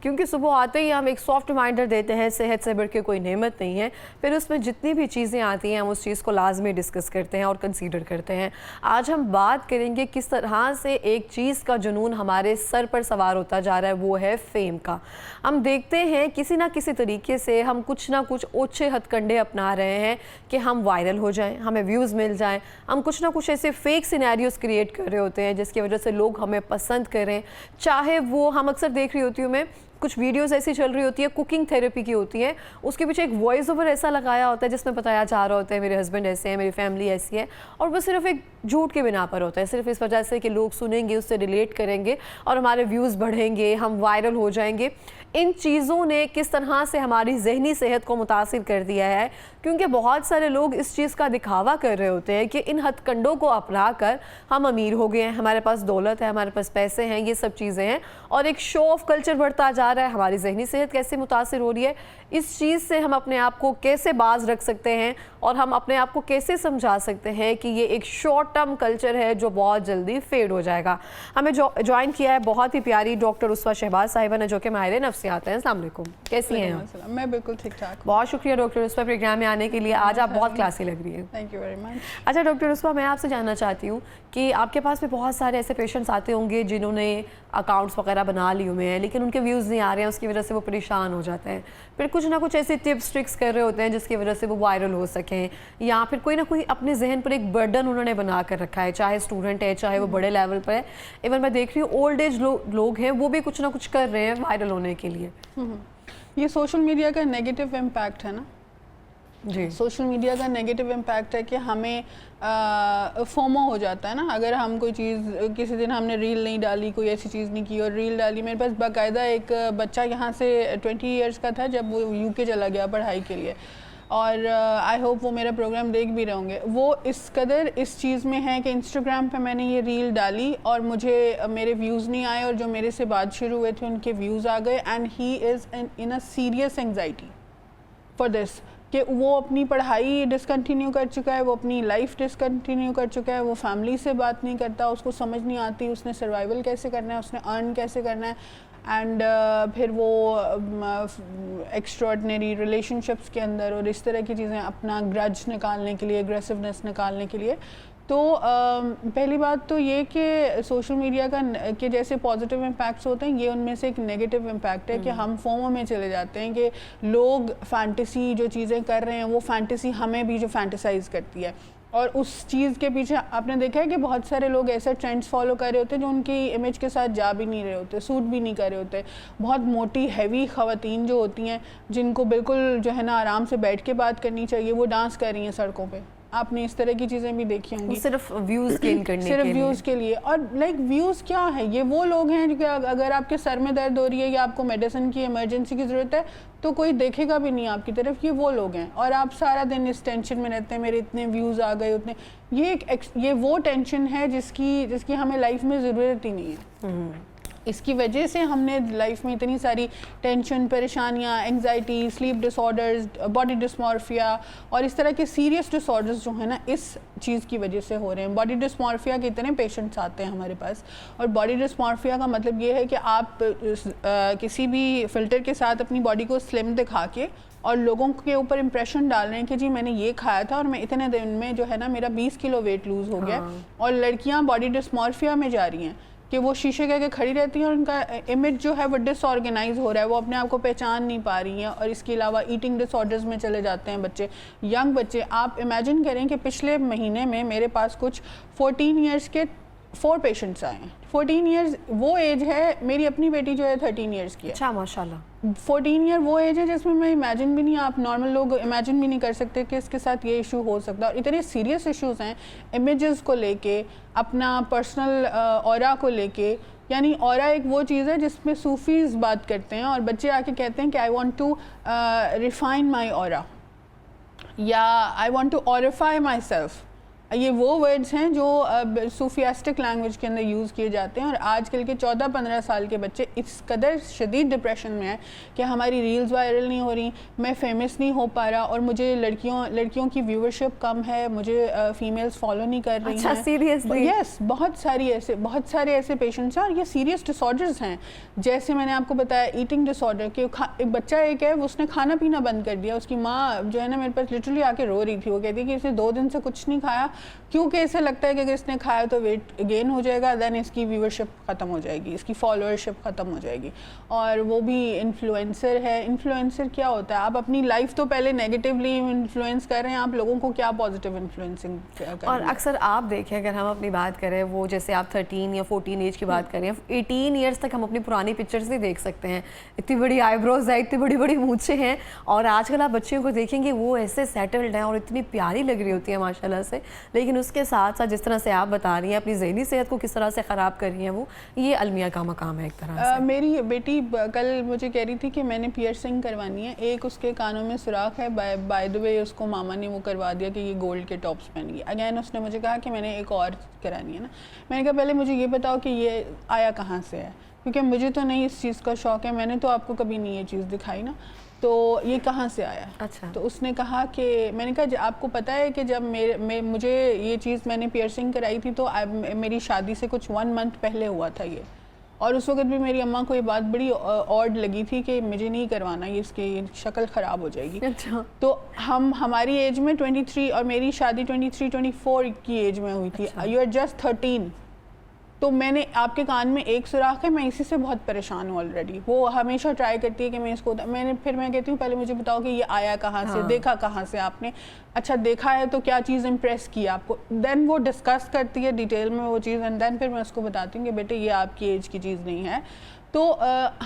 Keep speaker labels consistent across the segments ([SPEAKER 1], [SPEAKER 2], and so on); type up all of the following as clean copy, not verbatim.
[SPEAKER 1] کیونکہ صبح آتے ہی ہم ایک سافٹ ریمائنڈر دیتے ہیں صحت سے بڑھ کے کوئی نعمت نہیں ہے. پھر اس میں جتنی بھی چیزیں آتی ہیں ہم اس چیز کو لازمی ڈسکس کرتے ہیں اور کنسیڈر کرتے ہیں. آج ہم بات کریں گے کس طرح سے ایک چیز کا جنون ہمارے سر پر سوار ہوتا جا رہا ہے, وہ ہے فیم کا. ہم دیکھتے ہیں کسی نہ کسی طریقے سے ہم کچھ نہ کچھ اوچھے ہتھ کنڈے اپنا رہے ہیں کہ ہم وائرل ہو جائیں, ہمیں ویوز مل جائیں. ہم کچھ نہ کچھ ایسے فیک سینیریوز کریٹ کر رہے ہوتے ہیں جس کی وجہ سے لوگ ہمیں پسند کریں. چاہے وہ ہم اکثر دیکھ رہی ہوتی ہوں میں کچھ ویڈیوز ایسی چل رہی ہوتی ہے کوکنگ تھیراپی کی ہوتی ہے, اس کے پیچھے ایک وائس اوور ایسا لگایا ہوتا ہے جس میں بتایا جا رہا ہوتا ہے میرے ہسبینڈ ایسے ہیں, میری فیملی ایسی ہے, اور وہ صرف ایک جھوٹ کے بنا پر ہوتا ہے, صرف اس وجہ سے کہ لوگ سنیں گے, اس سے ریلیٹ کریں گے اور ہمارے ویوز بڑھیں گے, ہم وائرل ہو جائیں گے. ان چیزوں نے کس طرح سے ہماری ذہنی صحت کو متاثر کر دیا ہے, کیونکہ بہت سارے لوگ اس چیز کا دکھاوا کر رہے ہوتے ہیں کہ ان ہتھ کنڈوں کو اپنا کر ہم امیر ہو گئے ہیں, ہمارے پاس دولت ہے, ہمارے پاس پیسے ہیں, یہ سب چیزیں ہیں, اور ایک شو آف کلچر بڑھتا جا رہا ہے. ہماری ذہنی صحت کیسے متاثر ہو رہی ہے, اس چیز سے ہم اپنے آپ کو کیسے باز رکھ سکتے ہیں اور ہم اپنے آپ کو کیسے سمجھا سکتے ہیں کہ یہ ایک شارٹ ٹرم کلچر ہے جو بہت جلدی فیڈ ہو جائے گا. ہمیں جوائن کیا ہے بہت ہی پیاری ڈاکٹر اسوہ شہباز صاحبہ نے, جو کہ ماہر نفسیات ہیں. السلام علیکم, کیسی ہیں آپ؟
[SPEAKER 2] میں بالکل ٹھیک ٹھاک.
[SPEAKER 1] بہت شکریہ ڈاکٹر اسوہ پروگرام میں آنے کے لیے. آج آپ بہت کلاسی لگ رہی ہیں.
[SPEAKER 2] Thank you very much.
[SPEAKER 1] اچھا ڈاکٹر اسوہ, میں آپ سے جاننا چاہتی ہوں کہ آپ کے پاس بھی بہت سارے ایسے پیشنٹس آتے ہوں گے جنہوں نے اکاؤنٹس وغیرہ بنا لیے ہوئے ہیں لیکن ان کے ویوز نہیں آ رہے ہیں, اس کی وجہ سے وہ پریشان ہو جاتے ہیں. پھر کچھ نہ کچھ ایسے ٹپس ٹرکس کر رہے ہوتے ہیں جس کی وجہ سے وہ وائرل ہو سکیں, یا پھر کوئی نہ کوئی اپنے ذہن پر ایک برڈن انہوں نے بنا کر رکھا ہے, چاہے اسٹوڈنٹ ہے, چاہے وہ بڑے لیول پر ہے. ایون میں دیکھ رہی ہوں اولڈ ایج لوگ ہیں, وہ بھی کچھ نہ کچھ کر رہے ہیں وائرل ہونے کے لیے.
[SPEAKER 2] یہ سوشل میڈیا کا نیگیٹو امپیکٹ ہے نا.
[SPEAKER 1] جی,
[SPEAKER 2] سوشل میڈیا کا نیگیٹو امپیکٹ ہے کہ ہمیں فومو ہو جاتا ہے نا. اگر ہم کوئی چیز, کسی دن ہم نے ریل نہیں ڈالی, کوئی ایسی چیز نہیں کی اور ریل ڈالی. میرے پاس باقاعدہ ایک بچہ یہاں سے 20 ایئرس کا تھا جب وہ UK چلا گیا پڑھائی کے لیے, اور آئی ہوپ وہ میرا پروگرام دیکھ بھی رہے ہوں گے. وہ اس قدر اس چیز میں ہے کہ انسٹاگرام پہ میں نے یہ ریل ڈالی اور مجھے میرے ویوز نہیں آئے, اور جو میرے سے بات شروع ہوئے تھے ان کے ویوز آ گئے. And he is in a serious anxiety for this, کہ وہ اپنی پڑھائی ڈسکنٹینیو کر چکا ہے, وہ اپنی لائف ڈسکنٹینیو کر چکا ہے, وہ فیملی سے بات نہیں کرتا, اس کو سمجھ نہیں آتی اس نے سروائیول کیسے کرنا ہے, اس نے ارن کیسے کرنا ہے. اینڈ پھر وہ ایکسٹراڈنری ریلیشن شپس کے اندر اور اس طرح کی چیزیں اپنا گرج نکالنے کے لیے, اگریسونیس نکالنے کے لیے. تو پہلی بات تو یہ کہ سوشل میڈیا کا کہ جیسے پازیٹیو امپیکٹس ہوتے ہیں, یہ ان میں سے ایک نیگیٹو امپیکٹ ہے کہ ہم فومو میں چلے جاتے ہیں کہ لوگ فینٹیسی جو چیزیں کر رہے ہیں وہ فینٹیسی ہمیں بھی جو فینٹیسائز کرتی ہے, اور اس چیز کے پیچھے آپ نے دیکھا ہے کہ بہت سارے لوگ ایسے ٹرینڈس فالو کر رہے ہوتے ہیں جو ان کی امیج کے ساتھ جا بھی نہیں رہے ہوتے, سوٹ بھی نہیں کر رہے ہوتے. بہت موٹی ہیوی خواتین جو ہوتی ہیں جن کو بالکل جو ہے نا آرام سے بیٹھ کے بات کرنی چاہیے, وہ ڈانس کر رہی ہیں سڑکوں پہ. آپ نے اس طرح کی چیزیں بھی دیکھی ہوں گی,
[SPEAKER 1] صرف ویوز گین کرنے کے لیے,
[SPEAKER 2] صرف ویوز کے لیے. اور لائک ویوز کیا ہے, یہ وہ لوگ ہیں کہ اگر آپ کے سر میں درد ہو رہی ہے یا آپ کو میڈیسن کی ایمرجنسی کی ضرورت ہے تو کوئی دیکھے گا بھی نہیں آپ کی طرف. یہ وہ لوگ ہیں, اور آپ سارا دن اس ٹینشن میں رہتے ہیں میرے اتنے ویوز آ گئے اتنے. یہ وہ ٹینشن ہے جس کی ہمیں لائف میں ضرورت ہی نہیں ہے. اس کی وجہ سے ہم نے لائف میں اتنی ساری ٹینشن, پریشانیاں, انگزائٹی, سلیپ ڈس آرڈرز, باڈی ڈسمورفیا اور اس طرح کے سیریس ڈس آرڈرز جو ہیں نا اس چیز کی وجہ سے ہو رہے ہیں. باڈی ڈسمورفیا کے اتنے پیشنٹس آتے ہیں ہمارے پاس, اور باڈی ڈسمورفیا کا مطلب یہ ہے کہ آپ کسی بھی فلٹر کے ساتھ اپنی باڈی کو سلم دکھا کے اور لوگوں کے اوپر امپریشن ڈال رہے ہیں کہ جی میں نے یہ کھایا تھا اور میں اتنے دن میں جو ہے نا میرا 20 کلو ویٹ لوز ہو گیا. اور لڑکیاں باڈی ڈسمورفیا میں جا رہی ہیں کہ وہ شیشے کے کھڑی رہتی ہیں اور ان کا امیج جو ہے وہ ڈس آرگنائز ہو رہا ہے, وہ اپنے آپ کو پہچان نہیں پا رہی ہیں. اور اس کے علاوہ ایٹنگ ڈس آرڈرز میں چلے جاتے ہیں بچے, ینگ بچے. آپ امیجن کریں کہ پچھلے مہینے میں میرے پاس کچھ 14 ایئرس کے 4 پیشنٹس آئے ہیں. 14 ایئرز وہ ایج ہے, میری اپنی بیٹی جو ہے 13 ایئرس کی ہے.
[SPEAKER 1] اچھا ماشاء اللہ.
[SPEAKER 2] 14 ایئر وہ ایج ہے جس میں امیجن بھی نہیں, آپ نارمل لوگ امیجن بھی نہیں کر سکتے کہ اس کے ساتھ یہ ایشو ہو سکتا ہے. اور اتنے سیریس ایشوز ہیں امیجز کو لے کے, اپنا پرسنل اورا کو لے کے. یعنی اورا ایک وہ چیز ہے جس میں صوفیز بات کرتے ہیں اور بچے آ کے کہتے ہیں کہ I want to refine my aura, یا I want to aurify myself. یہ وہ ورڈز ہیں جو صوفیاسٹک لینگویج کے اندر یوز کیے جاتے ہیں، اور آج کل کے 14-15 سال کے بچے اس قدر شدید ڈپریشن میں ہیں کہ ہماری ریلز وائرل نہیں ہو رہی، میں فیمس نہیں ہو پا رہا، اور مجھے لڑکیوں کی ویورشپ کم ہے، مجھے فیمیلز فالو نہیں کر رہی ہیں.
[SPEAKER 1] سیریسلی؟
[SPEAKER 2] یس، بہت سارے ایسے پیشنٹس ہیں، اور یہ سیریس ڈس آرڈرز ہیں. جیسے میں نے آپ کو بتایا ایٹنگ ڈس آرڈر، کہ ایک بچہ ایک ہے، اس نے کھانا پینا بند کر دیا، اس کی ماں جو ہے نا میرے پاس لٹرلی آ کے رو رہی تھی. وہ کہتی ہے کہ اسے 2 دن سے کچھ نہیں کھایا کیونکہ اسے لگتا ہے کہ اگر اس نے کھایا تو ویٹ گین ہو جائے گا، دین اس کی ویورشپ ختم ہو جائے گی، اس کی فالوورشپ ختم ہو جائے گی. اور وہ بھی انفلوئنسر ہے. انفلوئنسر کیا ہوتا ہے؟ آپ اپنی لائف تو پہلے نیگیٹیولی انفلوئنس کر رہے ہیں، آپ لوگوں کو کیا پازیٹیو انفلوئنسنگ کر رہے ہیں؟
[SPEAKER 1] اور اکثر آپ دیکھیں، اگر ہم اپنی بات کریں، وہ جیسے آپ 13 یا 14 ایج کی بات کریں، 18 ایئرس تک ہم اپنی پرانی پکچرز نہیں دیکھ سکتے ہیں. اتنی بڑی آئی بروز ہے، اتنی بڑی بڑی مونچھیں ہیں، اور آج کل آپ بچیوں کو دیکھیں گے وہ ایسے سیٹلڈ ہیں اور اتنی پیاری لگ رہی ہوتی ہیں ماشاء اللہ سے. لیکن اس کے ساتھ ساتھ جس طرح سے آپ بتا رہی ہیں اپنی ذہنی صحت کو کس طرح سے خراب کر رہی ہیں، وہ یہ المیہ کا مقام ہے ایک طرح سے.
[SPEAKER 2] میری بیٹی کل مجھے کہہ رہی تھی کہ میں نے پیئرسنگ کروانی ہے. ایک اس کے کانوں میں سوراخ ہے، بائی دا وے اس کو ماما نے وہ کروا دیا کہ یہ گولڈ کے ٹاپس پہن گئی. اگین اس نے مجھے کہا کہ میں نے ایک اور کرانی ہے نا. میں نے کہا پہلے مجھے یہ بتاؤ کہ یہ آیا کہاں سے ہے، کیونکہ مجھے تو نہیں اس چیز کا شوق ہے، میں نے تو آپ کو کبھی نہیں یہ چیز دکھائی نا، تو یہ کہاں سے آیا؟
[SPEAKER 1] اچھا.
[SPEAKER 2] تو اس نے کہا کہ میں نے کہا آپ کو پتہ ہے کہ جب مجھے یہ چیز میں نے پیئرسنگ کرائی تھی تو میری شادی سے کچھ 1 منتھ پہلے ہوا تھا یہ، اور اس وقت بھی میری اماں کو یہ بات بڑی آڈ لگی تھی کہ مجھے نہیں کروانا، یہ اس کی شکل خراب ہو جائے گی.
[SPEAKER 1] اچھا.
[SPEAKER 2] تو ہماری ایج میں 23 اور میری شادی 23-24 کی ایج میں ہوئی تھی. You are just 13. تو میں نے آپ کے کان میں ایک سوراخ ہے، میں اسی سے بہت پریشان ہوں آلریڈی. وہ ہمیشہ ٹرائی کرتی ہے کہ میں اس کو میں کہتی ہوں پہلے مجھے بتاؤ کہ یہ آیا کہاں سے، دیکھا کہاں سے آپ نے. اچھا دیکھا ہے تو کیا چیز امپریس کی آپ کو؟ دین وہ ڈسکس کرتی ہے ڈیٹیل میں وہ چیز، اینڈ دین پھر میں اس کو بتاتی ہوں کہ بیٹے یہ آپ کی ایج کی چیز نہیں ہے. تو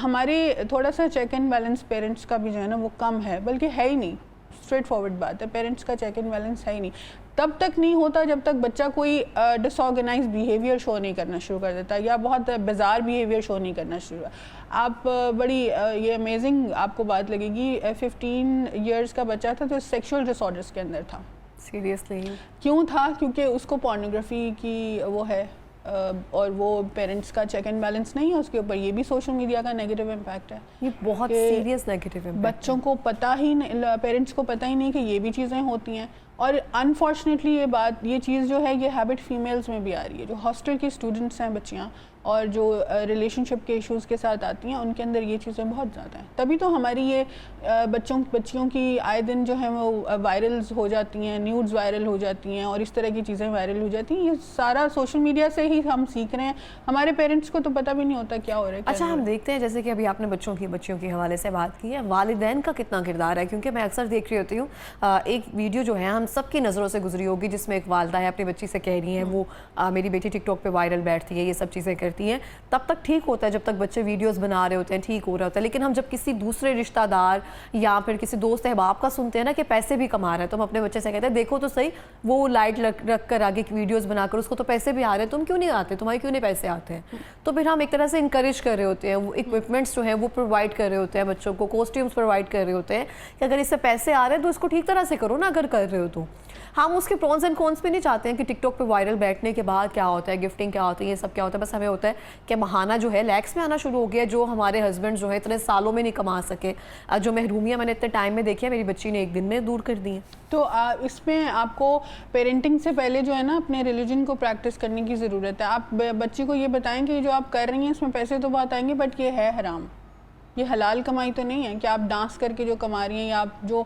[SPEAKER 2] ہمارے تھوڑا سا چیک اینڈ بیلنس پیرنٹس کا بھی جو ہے نا وہ کم ہے، بلکہ ہے ہی نہیں. اسٹریٹ فارورڈ بات ہے، پیرنٹس کا چیک اینڈ بیلنس ہے ہی نہیں. تب تک نہیں ہوتا جب تک بچہ کوئی ڈس آرگنائز بیہیویئر شو نہیں کرنا شروع کر دیتا، یا بہت بیزار بیہیویئر شو نہیں کرنا شروع. آپ بڑی یہ امیزنگ آپ کو بات لگے گی، 15 ایئرس کا بچہ تھا تو سیکشول ڈس آرڈرس کے اندر تھا.
[SPEAKER 1] سیریسلی؟
[SPEAKER 2] کیوں تھا؟ کیونکہ اس کو پورنوگرافی کی وہ ہے، اور وہ پیرنٹس کا چیک اینڈ بیلنس نہیں ہے اس کے اوپر. یہ بھی سوشل میڈیا کا نیگیٹو امپیکٹ ہے،
[SPEAKER 1] یہ بہت سیریس نیگیٹو امپیکٹ.
[SPEAKER 2] بچوں کو پتہ ہی نہیں، پیرنٹس کو پتہ ہی نہیں کہ یہ بھی چیزیں ہوتی ہیں. اور انفارچونیٹلی یہ چیز جو ہے یہ ہیبٹ فیمیلز میں بھی آ رہی ہے. جو ہاسٹل کی اسٹوڈنٹس ہیں بچیاں، اور جو ریلیشن شپ کے ایشوز کے ساتھ آتی ہیں، ان کے اندر یہ چیزیں بہت زیادہ ہیں. تبھی تو ہماری یہ بچیوں کی آئے دن جو ہے وہ وائرلز ہو جاتی ہیں، نیوڈز وائرل ہو جاتی ہیں، اور اس طرح کی چیزیں وائرل ہو جاتی ہیں. یہ سارا سوشل میڈیا سے ہی ہم سیکھ رہے ہیں. ہمارے پیرنٹس کو تو پتہ بھی نہیں ہوتا کیا ہو رہا ہے.
[SPEAKER 1] اچھا، ہم دیکھتے ہیں جیسے کہ ابھی آپ نے بچیوں کے حوالے سے بات کی ہے، والدین کا کتنا کردار ہے؟ کیونکہ میں اکثر دیکھ رہی ہوتی ہوں ایک ویڈیو جو ہے ہم سب کی نظروں سے گزری ہوگی، جس میں ایک والدہ ہے اپنی بچی سے کہہ رہی ہیں وہ میری بیٹی ٹک ٹاک پہ وائرل بیٹھتی ہے، یہ سب چیزیں کرتی ہیں. تب تک ٹھیک ہوتا ہے جب تک بچے ویڈیوز بنا رہے ہوتے ہیں، ٹھیک ہو رہا ہوتا ہے. لیکن ہم جب کسی دوسرے رشتہ دار یا پھر کسی دوست احباب کا سنتے ہیں نا کہ پیسے بھی کما رہا ہے، تو ہم اپنے بچے سے کہتے ہیں دیکھو تو صحیح، وہ لائٹ رکھ کر آگے ویڈیوز بنا کر اس کو تو پیسے بھی آ رہے ہیں، تم کیوں نہیں آتے، تمہارے کیوں نہیں پیسے آتے ہیں؟ تو پھر ہم ایک طرح سے انکریج کر رہے ہوتے ہیں، وہ اکوپمنٹس جو ہیں وہ پرووائڈ کر رہے ہوتے ہیں بچوں کو، کوسٹیومس پرووائڈ کر رہے ہوتے ہیں کہ اگر اس سے پیسے آ رہے ہیں تو اس کو ٹھیک طرح سے کرو نا، اگر کر رہے ہو تو. ہم اس کے پرونز اینڈ کونس بھی نہیں چاہتے ہیں کہ ٹک ٹاک پہ وائرل بیٹھنے کے بعد کیا ہوتا ہے، گفٹنگ کیا ہوتی ہے، یہ سب کیا ہوتا ہے. بس ہمیں ہوتا ہے کہ ماہانہ جو ہے لیکس میں آنا شروع ہو گیا، جو ہمارے ہسبینڈ جو ہے اتنے سالوں میں نہیں کما سکے، جو محرومیاں میں نے اتنے ٹائم میں دیکھی ہے میری بچی نے ایک دن میں دور کر دی ہیں.
[SPEAKER 2] تو اس میں آپ کو پیرنٹنگ سے پہلے جو ہے نا اپنے ریلیجن کو پریکٹس کرنے کی ضرورت ہے. آپ بچی کو یہ بتائیں کہ جو آپ کر رہی ہیں اس میں پیسے تو بہت آئیں گے، بٹ یہ ہے حرام، یہ حلال کمائی تو نہیں ہے کہ آپ ڈانس کر کے جو کما رہی ہیں، یا آپ جو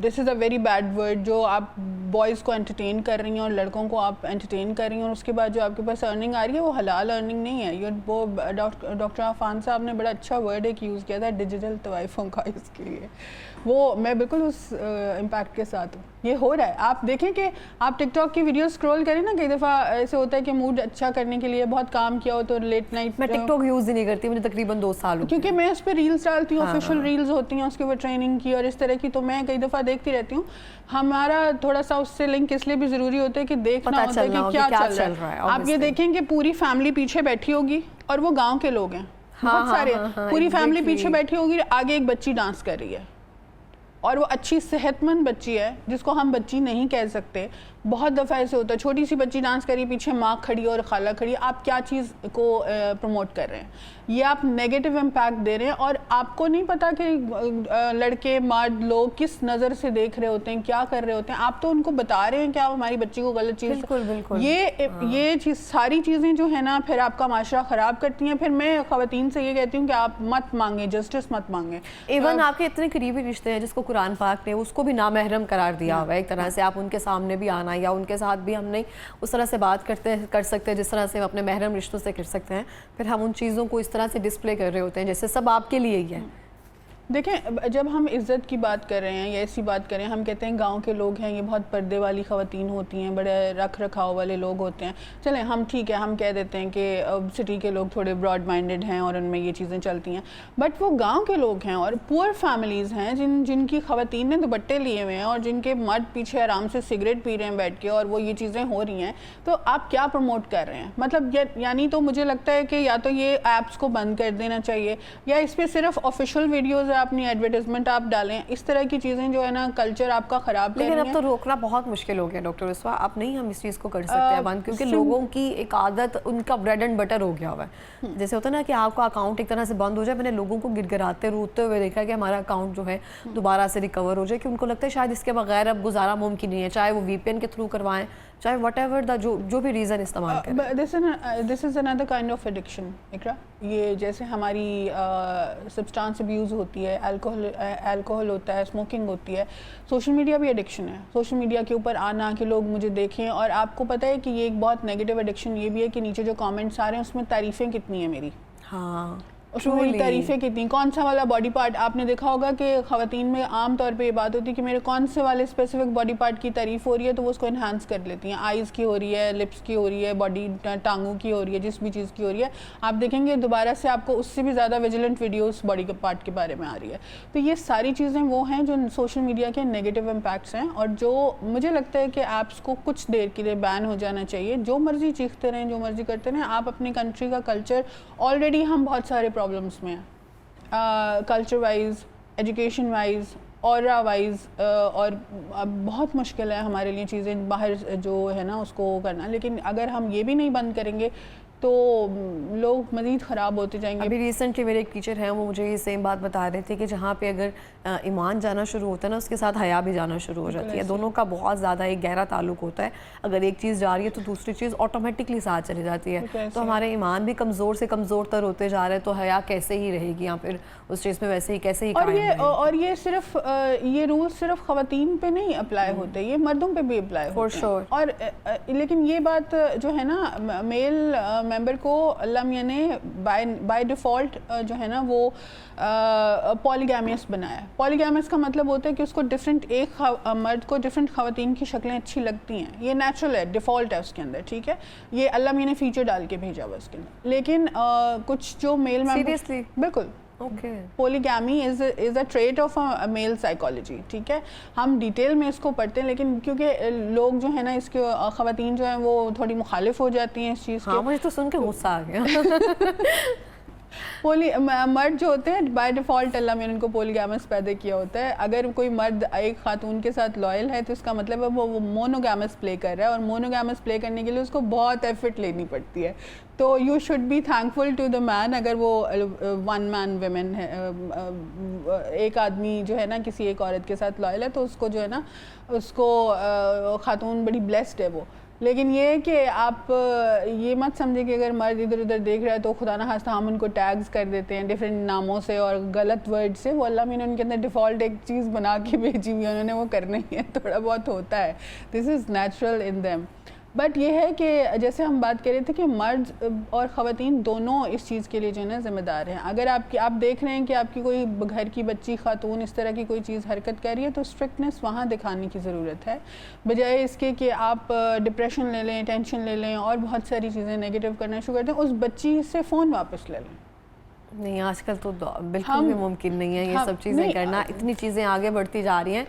[SPEAKER 2] دس از اے ویری بیڈ ورڈ، جو آپ بوائز کو انٹرٹین کر رہی ہیں اور لڑکوں کو آپ انٹرٹین کر رہی ہیں، اور اس کے بعد جو آپ کے پاس ارننگ آ رہی ہے وہ حلال ارننگ نہیں ہے. وہ ڈاکٹر عفان صاحب نے بڑا اچھا ورڈ ایک یوز کیا تھا ڈیجیٹل طوائفوں کا اس کے لیے. وہ میں بالکل اس امپیکٹ کے ساتھ ہوں. یہ ہو رہا ہے. آپ دیکھیں کہ آپ ٹک ٹاک کی ویڈیو اسکرول کریں نا، کئی دفعہ ایسے ہوتا ہے کہ موڈ اچھا کرنے کے لیے بہت کام کیا ہو تو لیٹ نائٹ.
[SPEAKER 1] میں ٹک ٹاک یوز ہی نہیں کرتی، مجھے تقریباً 2 سال ہو گئے،
[SPEAKER 2] کیونکہ میں اس پہ ریلز ڈالتی ہوں، آفیشیل ریلز ہوتی ہیں اس کے اوپر ٹریننگ کی اور اس طرح کی، تو میں کئی دفعہ دیکھتی رہتی ہوں. ہمارا تھوڑا سا اس سے لنک اس لیے بھی ضروری ہوتا ہے کہ دیکھنا ہوتا ہے کہ کیا چل رہا ہے. آپ یہ دیکھیں کہ پوری فیملی پیچھے بیٹھی ہوگی اور وہ گاؤں کے لوگ ہیں بہت سارے، پوری فیملی پیچھے بیٹھی ہوگی، آگے ایک بچی ڈانس کر رہی ہے. اور وہ اچھی صحت مند بچی ہے جس کو ہم بچی نہیں کہہ سکتے. بہت دفعہ ایسے ہوتا ہے چھوٹی سی بچی ڈانس کری پیچھے ماں کھڑی اور خالہ کھڑی, آپ کیا چیز کو پروموٹ کر رہے ہیں؟ یہ آپ نیگیٹو امپیکٹ دے رہے ہیں اور آپ کو نہیں پتا کہ لڑکے مرد لوگ کس نظر سے دیکھ رہے ہوتے ہیں, کیا کر رہے ہوتے ہیں. آپ تو ان کو بتا رہے ہیں کہ آپ ہماری بچی کو غلط چیز.
[SPEAKER 1] بالکل
[SPEAKER 2] یہ چیز ساری چیزیں جو ہے نا پھر آپ کا معاشرہ خراب کرتی ہیں. پھر میں خواتین سے یہ کہتی ہوں کہ آپ مت مانگیں, جسٹس مت مانگیں.
[SPEAKER 1] ایون آپ کے اتنے قریبی رشتے ہیں جس کو قرآن پاک نے اس کو بھی نامحرم قرار دیا ہوا ہے ایک طرح سے. آپ ان کے سامنے بھی آنا یا ان کے ساتھ بھی ہم نہیں اس طرح سے بات کر سکتے جس طرح سے ہم اپنے محرم رشتوں سے کر سکتے ہیں. پھر ہم ان چیزوں کو اس طرح سے ڈسپلے کر رہے ہوتے ہیں جیسے سب آپ کے لیے ہی ہے.
[SPEAKER 2] دیکھیں جب ہم عزت کی بات کر رہے ہیں یا ایسی بات کر رہے ہیں, ہم کہتے ہیں گاؤں کے لوگ ہیں یہ بہت پردے والی خواتین ہوتی ہیں, بڑے رکھ رکھاؤ والے لوگ ہوتے ہیں. چلیں ہم ٹھیک ہے ہم کہہ دیتے ہیں کہ سٹی کے لوگ تھوڑے براڈ مائنڈڈ ہیں اور ان میں یہ چیزیں چلتی ہیں, بٹ وہ گاؤں کے لوگ ہیں اور پور فیملیز ہیں جن کی خواتین نے دوپٹے لیے ہوئے ہیں اور جن کے مرد پیچھے آرام سے سگریٹ پی رہے ہیں بیٹھ کے اور وہ یہ چیزیں ہو رہی ہیں. تو آپ کیا پروموٹ کر رہے ہیں؟ مطلب یعنی تو مجھے لگتا ہے کہ یا تو یہ ایپس کو بند کر دینا چاہیے یا اس پہ صرف آفیشیل ویڈیوز ہے اپنی ایڈورٹائزمنٹ آپ ڈالیں. اس طرح کی چیزیں جو ہے نا کلچر آپ کا خراب کر رہی ہیں.
[SPEAKER 1] لیکن اب تو روکنا بہت مشکل ہو گیا ڈاکٹر رسوا, اب نہیں ہم اس چیز کو کر سکتے ہیں بند, کیونکہ لوگوں کی ایک عادت ان کا بریڈ اینڈ بٹر ہو گیا ہوا ہے. جیسے ہوتا ہے نا کہ آپ کا اکاؤنٹ ایک طرح سے بند ہو جائے. میں نے لوگوں کو گڑگڑاتے روتے ہوئے دیکھا کہ ہمارا اکاؤنٹ جو ہے دوبارہ سے ریکور ہو جائے, کہ ان کو لگتا ہے شاید اس کے بغیر اب گزارا ممکن نہیں ہے, چاہے وہ وی پی این کے تھرو کروائیں, چاہے وٹ ایور دا جو بھی ریزن استعمال کریں.
[SPEAKER 2] دس از another kind of addiction اقرا. یہ جیسے ہماری سبسٹانس ابیوز ہوتی ہے, الکوہل ہوتا ہے, اسموکنگ ہوتی ہے, سوشل میڈیا بھی ایڈکشن ہے. سوشل میڈیا کے اوپر آنا کہ لوگ مجھے دیکھیں, اور آپ کو پتہ ہے کہ یہ ایک بہت نیگیٹو ایڈکشن یہ بھی ہے کہ نیچے جو کامنٹس آ رہے ہیں اس میں تعریفیں کتنی ہیں میری.
[SPEAKER 1] ہاں
[SPEAKER 2] اس میں میری تعریفیں کتنی, کون سا والا باڈی پارٹ. آپ نے دیکھا ہوگا کہ خواتین میں عام طور پہ یہ بات ہوتی ہے کہ میرے کون سے والے اسپیسیفک باڈی پارٹ کی تعریف ہو رہی ہے تو وہ اس کو انہانس کر لیتی ہیں. آئیز کی ہو رہی ہے, لپس کی ہو رہی ہے, باڈی ٹانگوں کی ہو رہی ہے, جس بھی چیز کی ہو رہی ہے آپ دیکھیں گے دوبارہ سے آپ کو اس سے بھی زیادہ ویجیلنٹ ویڈیوز باڈی کے پارٹ کے بارے میں آ رہی ہے. تو یہ ساری چیزیں وہ ہیں جو سوشل میڈیا کے نیگیٹو امپیکٹس ہیں, اور جو مجھے لگتا ہے کہ ایپس کو کچھ دیر کے لیے بین ہو جانا چاہیے. جو مرضی چیختے رہیں, جو مرضی کرتے رہیں, آپ اپنی کنٹری کا کلچر, آلریڈی ہم بہت سارے پرابلمس میں ہیں culture wise, education wise, aura wise, اور بہت مشکل ہے ہمارے لیے چیزیں باہر جو ہے نا اس کو کرنا. لیکن اگر ہم یہ بھی نہیں بند کریں گے تو لوگ مزید خراب ہوتے جائیں گے.
[SPEAKER 1] ابھی ریسنٹلی میرے ایک ٹیچر ہیں وہ مجھے یہ سیم بات بتا رہے تھے کہ جہاں پہ اگر ایمان جانا شروع ہوتا ہے نا اس کے ساتھ حیا بھی جانا شروع ہو جاتی ہے. دونوں کا بہت زیادہ ایک گہرا تعلق ہوتا ہے. اگر ایک چیز جا رہی ہے تو دوسری چیز آٹومیٹکلی ساتھ چلی جاتی ہے. تو ہمارے ایمان بھی کمزور سے کمزور تر ہوتے جا رہے ہیں, تو حیا کیسے ہی رہے گی, یا پھر اس چیز میں ویسے ہی کیسے ہی قائم رہے گی.
[SPEAKER 2] اور یہ صرف یہ رول صرف خواتین پہ نہیں اپلائی ہوتے, یہ مردوں پہ بھی اپلائی ہوتے ہیں. اور لیکن یہ بات جو ہے نا میل ممبر کو اللہ میاں نے بائی ڈیفالٹ جو ہے نا وہ پالیگیمیس بنایا. پالیگیمیس کا مطلب ہوتا ہے کہ اس کو ڈفرینٹ, ایک مرد کو ڈفرینٹ خواتین کی شکلیں اچھی لگتی ہیں. یہ نیچرل ہے, ڈیفالٹ ہے اس کے اندر, ٹھیک ہے, یہ اللہ میاں نے فیچر ڈال کے بھیجا ہوا اس کے اندر. لیکن کچھ جو میل
[SPEAKER 1] سیریسلی
[SPEAKER 2] بالکل polygamy is a trait of male psychology, ٹھیک ہے. ہم ڈیٹیل میں اس کو پڑھتے ہیں لیکن کیونکہ لوگ جو ہے نا اس کے خواتین جو ہیں وہ تھوڑی مخالف ہو جاتی ہیں اس چیز کے.
[SPEAKER 1] ہاں مجھے تو سن کے غصہ آ گیا.
[SPEAKER 2] مرد جو ہوتے ہیں بائی ڈیفالٹ اللہ میں نے ان کو پولیگیمس پیدا کیا ہوتا ہے. اگر کوئی مرد ایک خاتون کے ساتھ لائل ہے تو اس کا مطلب ہے وہ مونوگیمس پلے کر رہا ہے, اور مونوگیمس پلے کرنے کے لیے اس کو بہت ایفرٹ لینی پڑتی ہے. تو you should be thankful to the man اگر وہ ون مین ویمن ہے, ایک آدمی جو ہے نا کسی ایک عورت کے ساتھ لائل ہے تو اس کو جو ہے نا اس کو خاتون بڑی بلیسڈ ہے وہ. لیکن یہ ہے کہ آپ یہ مت سمجھے کہ اگر مرد ادھر ادھر دیکھ رہا ہے تو خدا نخواستہ ہم ان کو ٹیگز کر دیتے ہیں ڈفرینٹ ناموں سے اور غلط ورڈ سے. وہ اللہ نے ان کے اندر ڈیفالٹ ایک چیز بنا کے بھیجی ہوئی ہے, انہوں نے وہ کرنا ہی ہے, تھوڑا بہت ہوتا ہے, this is natural in them. But یہ ہے کہ جیسے ہم بات کر رہے تھے کہ مرد اور خواتین دونوں اس چیز کے لیے جو ہے نا ذمہ دار ہیں. اگر آپ دیکھ رہے ہیں کہ آپ کی کوئی گھر کی بچی خاتون اس طرح کی کوئی چیز حرکت کر رہی ہے تو اسٹرکٹنیس وہاں دکھانے کی ضرورت ہے, بجائے اس کے کہ آپ ڈپریشن لے لیں, ٹینشن لے لیں اور بہت ساری چیزیں نیگیٹو کرنا شروع کر دیں. اس بچی سے فون واپس لے لیں.
[SPEAKER 1] نہیں آج کل تو بالکل بھی ممکن نہیں ہے یہ سب چیزیں کرنا. اتنی چیزیں آگے بڑھتی جا رہی ہیں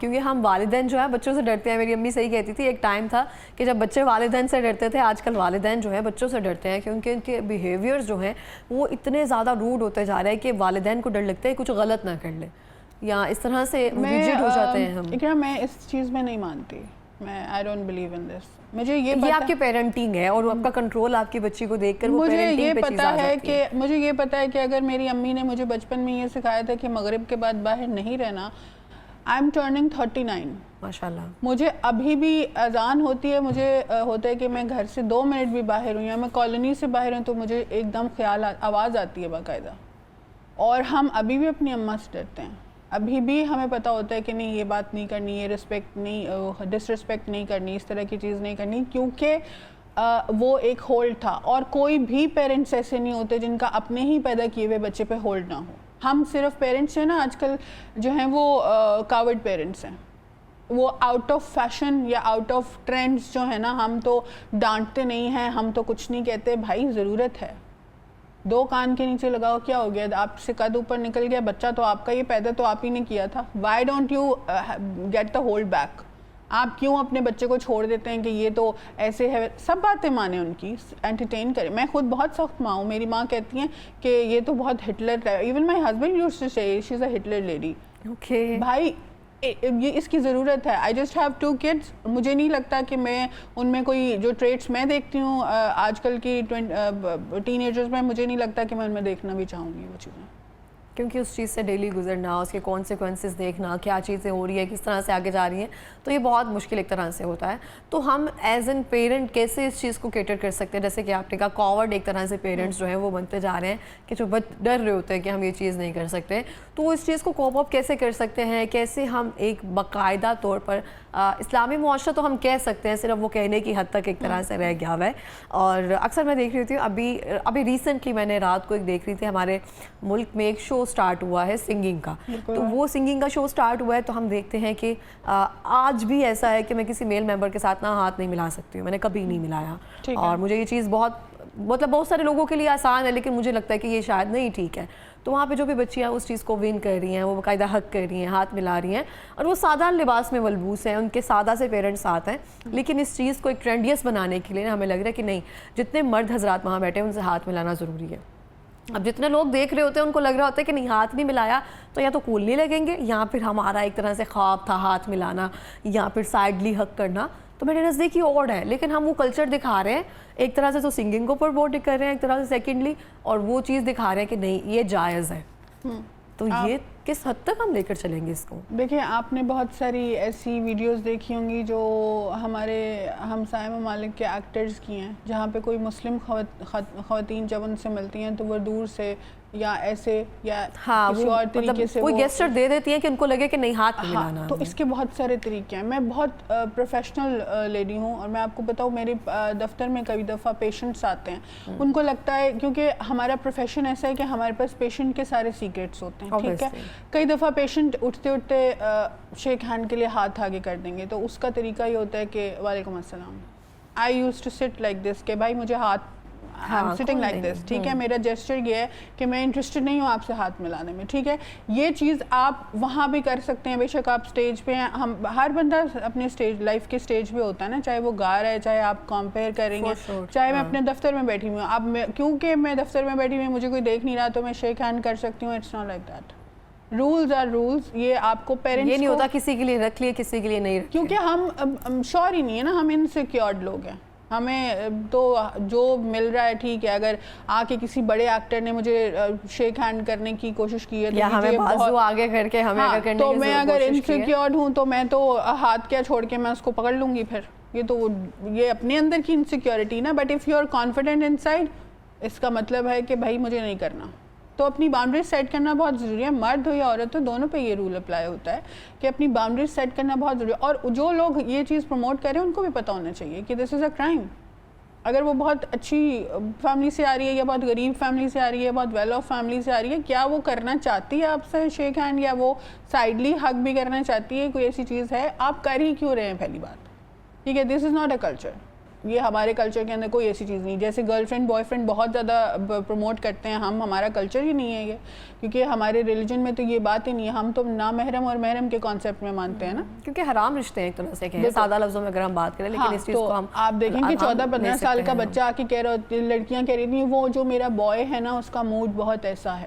[SPEAKER 1] کیونکہ ہم والدین جو ہے بچوں سے ڈرتے ہیں. میری امی صحیح کہتی تھی ایک ٹائم تھا کہ جب بچے والدین سے ڈرتے تھے, آج کل والدین جو ہے بچوں سے ڈرتے ہیں کیونکہ ان کے بیہیویئرز جو ہیں وہ اتنے زیادہ روڈ ہوتے جا رہے ہیں کہ والدین کو ڈر لگتا ہے کچھ غلط نہ کر لیں. یا اس طرح سے ریجڈ ہو جاتے ہیں ہم؟
[SPEAKER 2] اقرا میں اس چیز میں نہیں مانتی، میں آئی ڈونٹ بلیو ان دس. مجھے
[SPEAKER 1] یہ آپ کی پیرنٹنگ ہے اور آپ کا کنٹرول آپ کی بچی کو دیکھ کر
[SPEAKER 2] مجھے یہ پتا ہے کہ اگر میری امی نے مجھے بچپن میں یہ سکھایا تھا کہ مغرب کے بعد باہر نہیں رہنا. آئی ایم ٹرننگ 39
[SPEAKER 1] ماشاءاللہ.
[SPEAKER 2] مجھے ابھی بھی اذان ہوتی ہے، مجھے ہوتا ہے کہ میں گھر سے 2 منٹ بھی باہر ہوں یا میں کالونی سے باہر ہوں تو مجھے ایک دم خیال آواز آتی ہے باقاعدہ. اور ہم ابھی بھی اپنی اماں سے ڈرتے ہیں، ابھی بھی ہمیں پتہ ہوتا ہے کہ نہیں یہ بات نہیں کرنی، یہ رسپیکٹ نہیں، ڈس رسپیکٹ نہیں کرنی، اس طرح کی چیز نہیں کرنی، کیونکہ وہ ایک ہولڈ تھا. اور کوئی بھی پیرنٹس ایسے نہیں ہوتے جن کا اپنے ہی پیدا کیے ہوئے بچے پہ ہولڈ نہ ہو. ہم صرف پیرنٹس جو ہیں نا آج کل جو ہیں وہ کاورڈ پیرنٹس ہیں، وہ آؤٹ آف فیشن یا آؤٹ آف ٹرینڈس جو ہے نا، ہم تو ڈانٹتے نہیں ہیں، ہم تو کچھ نہیں کہتے. بھائی ضرورت ہے 2 کان کے نیچے لگاؤ، کیا ہو گیا؟ آپ سے قد اوپر نکل گیا، بچہ تو آپ کا، یہ پیدا تو آپ ہی نے کیا تھا. Why don't you get the hold back? آپ کیوں اپنے بچے کو چھوڑ دیتے ہیں کہ یہ تو ایسے ہے؟ سب باتیں مانیں ان کی، انٹرٹین کریں. میں خود بہت سخت ماں ہوں، میری ماں کہتی ہیں کہ یہ تو بہت ہٹلر ہے. Even my husband used to say she is a Hitler lady. بھائی یہ اس کی ضرورت ہے. I just have 2 kids. مجھے نہیں لگتا کہ میں ان میں کوئی جو ٹریٹس میں دیکھتی ہوں آج کل کی ٹین ایجرز میں، مجھے نہیں لگتا کہ میں ان میں دیکھنا بھی چاہوں گی وہ چیزیں،
[SPEAKER 1] کیونکہ اس چیز سے ڈیلی گزرنا، اس کے کانسیکوینسز دیکھنا، کیا چیزیں ہو رہی ہیں، کس طرح سے آگے جا رہی ہیں، تو یہ بہت مشکل ایک طرح سے ہوتا ہے. تو ہم ایز این پیرنٹ کیسے اس چیز کو کیٹر کر سکتے ہیں؟ جیسے کہ آپ نے کہا کاورڈ ایک طرح سے پیرنٹس جو ہیں وہ بنتے جا رہے ہیں کہ جو ڈر رہے ہوتے ہیں کہ ہم یہ چیز نہیں کر سکتے. تو اس چیز کو کوپ اپ کیسے کر سکتے ہیں؟ کیسے ہم ایک باقاعدہ طور پر اسلامی معاشرہ تو ہم کہہ سکتے ہیں، صرف وہ کہنے کی حد تک ایک طرح سے رہ گیا ہوا ہے. اور اکثر میں دیکھ رہی ہوتی ہوں، ابھی ریسنٹلی میں نے رات کو ایک دیکھ رہی تھی، ہمارے ملک میں ایک شو سٹارٹ ہوا ہے سنگنگ کا. تو وہ سنگنگ کا شو سٹارٹ ہوا ہے تو ہم دیکھتے ہیں کہ آج بھی ایسا ہے کہ میں کسی میل ممبر کے ساتھ نہ ہاتھ نہیں ملا سکتی ہوں، میں نے کبھی نہیں ملایا. اور مجھے یہ چیز بہت سارے لوگوں کے لیے آسان ہے، لیکن مجھے لگتا ہے کہ یہ شاید نہیں ٹھیک ہے. تو وہاں پہ جو بھی بچیاں اس چیز کو ون کر رہی ہیں، وہ باقاعدہ حق کر رہی ہیں، ہاتھ ملا رہی ہیں، اور وہ سادہ لباس میں ملبوس ہیں، ان کے سادہ سے پیرنٹس ساتھ ہیں. لیکن اس چیز کو ایک ٹرینڈیس بنانے کے لیے ہمیں لگ رہا ہے کہ نہیں، جتنے مرد حضرات وہاں بیٹھے ہیں ان سے ہاتھ ملانا ضروری ہے. اب جتنے لوگ دیکھ رہے ہوتے ہیں ان کو لگ رہا ہوتا ہے کہ نہیں، ہاتھ نہیں ملایا تو یا تو کول نہیں لگیں گے، یا پھر ہمارا ایک طرح سے خواب تھا ہاتھ ملانا، یا پھر سائڈلی حق کرنا. تو میرے نزدیک یہ اور ہے، لیکن ہم وہ کلچر دکھا رہے ہیں ایک طرح سے، تو سنگنگ کو پروموٹ کر رہے ہیں ایک طرح سے سیکنڈلی، اور وہ چیز دکھا رہے ہیں کہ نہیں یہ جائز ہے. تو یہ کس حد تک ہم لے کر چلیں گے اس کو؟
[SPEAKER 2] دیکھیں، آپ نے بہت ساری ایسی ویڈیوز دیکھی ہوں گی جو ہمارے ہمسائے ممالک کے ایکٹرز کی ہیں، جہاں پہ کوئی مسلم خواتین جب ان سے ملتی ہیں تو وہ دور سے یا ایسے یا کسی اور طریقے سے
[SPEAKER 1] کوئی گیسچر دے دیتی ہیں کہ ان کو لگے کہ نہیں ہاتھ ملانا.
[SPEAKER 2] تو اس کے بہت سارے طریقے ہیں. میں بہت پروفیشنل لیڈی ہوں، اور میں آپ کو بتاؤں میرے دفتر میں کئی دفعہ پیشنٹس آتے ہیں، ان کو لگتا ہے کیونکہ ہمارا پروفیشن ایسا ہے کہ ہمارے پاس پیشنٹ کے سارے سیکریٹس ہوتے ہیں، ٹھیک ہے. کئی دفعہ پیشنٹ اٹھتے اٹھتے شیک ہینڈ کے لیے ہاتھ آگے کر دیں گے، تو اس کا طریقہ یہ ہوتا ہے کہ وعلیکم السلام. I use to sit like this کہ بھائی مجھے ہاتھ سٹنگ لائک دس، ٹھیک ہے. میرا جیسچر یہ ہے کہ میں انٹرسٹڈ نہیں ہوں آپ سے ہاتھ ملانے میں، ٹھیک ہے. یہ چیز آپ وہاں بھی کر سکتے ہیں. بے شک آپ اسٹیج پہ ہیں، ہم ہر بندہ اپنے اسٹیج لائف کے اسٹیج پہ ہوتا ہے نا، چاہے وہ گا رہا ہے، چاہے آپ کمپیئر کریں گے، چاہے میں اپنے دفتر میں بیٹھی ہوئی ہوں. اب کیونکہ میں دفتر میں بیٹھی ہوئی ہوں، مجھے کوئی دیکھ نہیں رہا تو میں شیک ہینڈ کر سکتی ہوں. It's not like that. Rules are rules. یہ آپ کو پیرنٹس،
[SPEAKER 1] یہ نہیں ہوتا کسی کے لیے رکھ لیے کسی کے لیے نہیں رکھ،
[SPEAKER 2] کیونکہ ہم شور ہی نہیں ہے نا، ہم انسیکیورڈ لوگ ہیں. ہمیں تو جو مل رہا ہے ٹھیک ہے. اگر آ کے کسی بڑے ایکٹر نے مجھے شیک ہینڈ کرنے کی کوشش کی ہے
[SPEAKER 1] یا ہمیں بازو آگے کر کے ہمیں کرنے کی،
[SPEAKER 2] تو میں اگر انسیکیورڈ ہوں تو میں تو ہاتھ کیا چھوڑ کے میں اس کو پکڑ لوں گی. پھر یہ اپنے اندر کی انسیکیورٹی نا. But if you are confident inside, اس کا مطلب ہے کہ بھائی مجھے نہیں کرنا. تو اپنی باؤنڈریز سیٹ کرنا بہت ضروری ہے. مرد ہو یا عورت ہو، دونوں پہ یہ رول اپلائی ہوتا ہے کہ اپنی باؤنڈریز سیٹ کرنا بہت ضروری ہے. اور جو لوگ یہ چیز پروموٹ کر رہے ہیں ان کو بھی پتہ ہونا چاہیے کہ دس از اے کرائم. اگر وہ بہت اچھی فیملی سے آ رہی ہے یا بہت غریب فیملی سے آ رہی ہے، بہت ویل آف فیملی سے آ رہی ہے، کیا وہ کرنا چاہتی ہے آپ سے شیک ہینڈ، یا وہ سائڈلی حق بھی کرنا چاہتی ہے؟ کوئی ایسی چیز ہے؟ آپ کر ہی کیوں رہے ہیں؟ پہلی بات ٹھیک ہے، this is not a culture. یہ ہمارے کلچر کے اندر کوئی ایسی چیز نہیں. جیسے گرل فرینڈ بوائے فرینڈ بہت زیادہ پروموٹ کرتے ہیں، ہمارا کلچر ہی نہیں ہے یہ، کیونکہ ہمارے ریلیجن میں تو یہ بات ہی نہیں ہے. ہم تو نامحرم اور محرم کے کانسیپٹ میں مانتے ہیں نا،
[SPEAKER 1] کیونکہ حرام رشتے ہیں ایک طرح سے کہیں سادہ لفظوں میں اگر ہم بات کریں. لیکن اس چیز کو ہم
[SPEAKER 2] آپ دیکھیں کہ 14-15 سال کا بچہ آ کے کہہ رہا ہوتا ہے، لڑکیاں کہہ رہی تھیں وہ جو میرا بوائے ہے نا اس کا موڈ بہت ایسا ہے.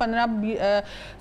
[SPEAKER 2] 15